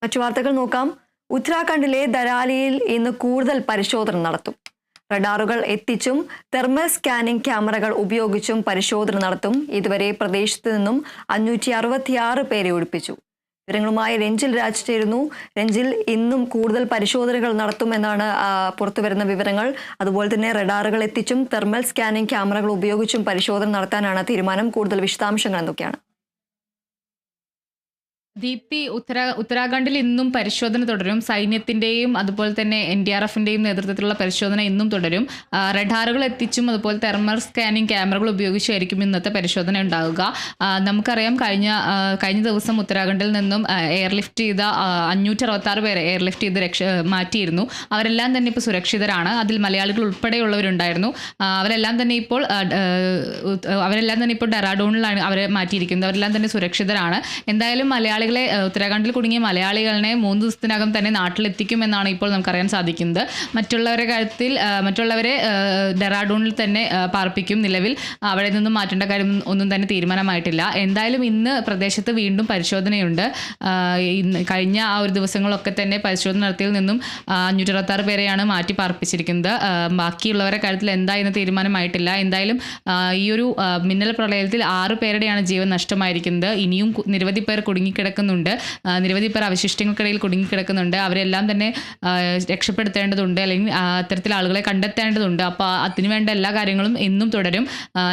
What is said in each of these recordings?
മറ്റു വാർത്തകൾ നോക്കാം. ഉത്തരാഖണ്ഡിലെ ധരാലിയിൽ ഇന്ന് കൂടുതൽ പരിശോധന നടത്തും. റഡാറുകൾ എത്തിച്ചും തെർമൽ സ്കാനിംഗ് ക്യാമറകൾ ഉപയോഗിച്ചും പരിശോധന നടത്തും. ഇതുവരെ പ്രദേശത്ത് നിന്നും 566 പേരെ ഒഴിപ്പിച്ചു. വിവരങ്ങളുമായി രഞ്ജിൽ രാജ് ചേരുന്നു. രഞ്ജിൽ, ഇന്നും കൂടുതൽ പരിശോധനകൾ നടത്തുമെന്നാണ് പുറത്തുവരുന്ന വിവരങ്ങൾ. അതുപോലെ തന്നെ റഡാറുകൾ എത്തിച്ചും തെർമൽ സ്കാനിംഗ് ക്യാമറകൾ ഉപയോഗിച്ചും പരിശോധന നടത്താനാണ് തീരുമാനം. കൂടുതൽ വിശദാംശങ്ങൾ എന്തൊക്കെയാണ്? ദീപ്തി, ഉത്തരാഖണ്ഡിൽ ഇന്നും പരിശോധന തുടരും. സൈന്യത്തിന്റെയും അതുപോലെ തന്നെ NDRFന്റെയും നേതൃത്വത്തിലുള്ള പരിശോധന ഇന്നും തുടരും. റഡാറുകൾ എത്തിച്ചും അതുപോലെ തെർമൽ സ്കാനിംഗ് ക്യാമറകൾ ഉപയോഗിച്ചായിരിക്കും ഇന്നത്തെ പരിശോധന ഉണ്ടാവുക. നമുക്കറിയാം, കഴിഞ്ഞ ദിവസം ഉത്തരാഖണ്ഡിൽ നിന്നും എയർലിഫ്റ്റ് ചെയ്ത 566 പേരെ എയർലിഫ്റ്റ് ചെയ്ത് മാറ്റിയിരുന്നു. അവരെല്ലാം തന്നെ ഇപ്പോൾ സുരക്ഷിതരാണ്. അതിൽ മലയാളികൾ ഉൾപ്പെടെയുള്ളവരുണ്ടായിരുന്നു. അവരെല്ലാം തന്നെ ഇപ്പോൾ ഡെറാഡൂണിലാണ് അവരെ മാറ്റിയിരിക്കുന്നത്. അവരെല്ലാം തന്നെ സുരക്ഷിതരാണ്. എന്തായാലും ഉത്തരാഖണ്ഡിൽ കുടുങ്ങിയ മലയാളികളെ 3 ദിവസത്തിനകം തന്നെ നാട്ടിലെത്തിക്കുമെന്നാണ് ഇപ്പോൾ നമുക്കറിയാൻ സാധിക്കുന്നത്. മറ്റുള്ളവരെ ഡെറാഡൂണിൽ തന്നെ പാർപ്പിക്കും. നിലവിൽ അവിടെ നിന്നും മാറ്റേണ്ട കാര്യം ഒന്നും തന്നെ തീരുമാനമായിട്ടില്ല. എന്തായാലും ഇന്ന് പ്രദേശത്ത് വീണ്ടും പരിശോധനയുണ്ട്. കഴിഞ്ഞ ഒരു ദിവസങ്ങളൊക്കെ തന്നെ പരിശോധന നടത്തിയതിൽ നിന്നും 566 പേരെയാണ് മാറ്റി പാർപ്പിച്ചിരിക്കുന്നത്. ബാക്കിയുള്ളവരുടെ കാര്യത്തിൽ എന്തായെന്ന് തീരുമാനമായിട്ടില്ല. എന്തായാലും ഈ ഒരു മിന്നൽ പ്രളയത്തിൽ 6 പേരുടെയാണ് ജീവൻ നഷ്ടമായിരിക്കുന്നത്. ഇനിയും നിരവധി പേർ കുടുങ്ങിക്കിടക്കുന്നുണ്ട്. നിരവധി പേർ അവശിഷ്ടങ്ങൾക്കിടയിൽ കുടുങ്ങിക്കിടക്കുന്നുണ്ട്. അവരെല്ലാം തന്നെ രക്ഷപ്പെടുത്തേണ്ടതുണ്ട്, അല്ലെങ്കിൽ അത്തരത്തിൽ ആളുകളെ കണ്ടെത്തേണ്ടതുണ്ട്. അപ്പോൾ അതിനുവേണ്ട എല്ലാ കാര്യങ്ങളും എന്നും തുടരും.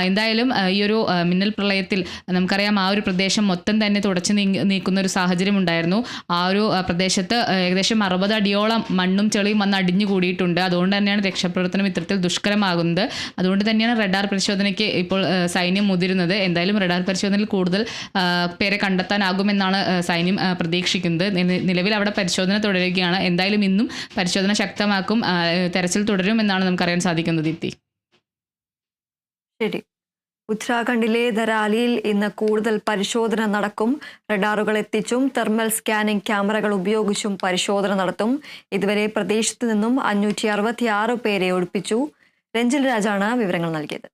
എന്തായാലും ഈ ഒരു മിന്നൽ പ്രളയത്തിൽ നമുക്കറിയാം, ആ ഒരു പ്രദേശം മൊത്തം തന്നെ തുടച്ചു നീക്കുന്ന ഒരു സാഹചര്യം ഉണ്ടായിരുന്നു. ആ ഒരു പ്രദേശത്ത് ഏകദേശം 60 അടിയോളം മണ്ണും ചെളിയും വന്ന് അടിഞ്ഞു കൂടിയിട്ടുണ്ട്. അതുകൊണ്ട് തന്നെയാണ് രക്ഷാപ്രവർത്തനം ഇത്തരത്തിൽ ദുഷ്കരമാകുന്നത്. അതുകൊണ്ട് തന്നെയാണ് റഡാർ പരിശോധനയ്ക്ക് ഇപ്പോൾ സൈന്യം മുതിരുന്നത്. എന്തായാലും റഡാർ പരിശോധനയിൽ കൂടുതൽ പേരെ കണ്ടെത്താനാകുമെന്നാണ് സൈന്യം പ്രതീക്ഷിക്കുന്നത്. നിലവിൽ അവിടെ പരിശോധന തുടരുകയാണ്. എന്തായാലും ഇന്നും പരിശോധന ശക്തമാക്കും. തെരച്ചിൽ തുടരും എന്നാണ് നമുക്കറിയാൻ സാധിക്കുന്നത്. ദീപ്തി, ശരി. ഉത്തരാഖണ്ഡിലെ ധരാലിയിൽ ഇന്ന് കൂടുതൽ പരിശോധന നടക്കും. റഡാറുകൾ എത്തിച്ചും തെർമൽ സ്കാനിംഗ് ക്യാമറകൾ ഉപയോഗിച്ചും പരിശോധന നടത്തും. ഇതുവരെ പ്രദേശത്ത് നിന്നും 566 പേരെ ഒഴിപ്പിച്ചു. രഞ്ജിൽ രാജാണ് വിവരങ്ങൾ നൽകിയത്.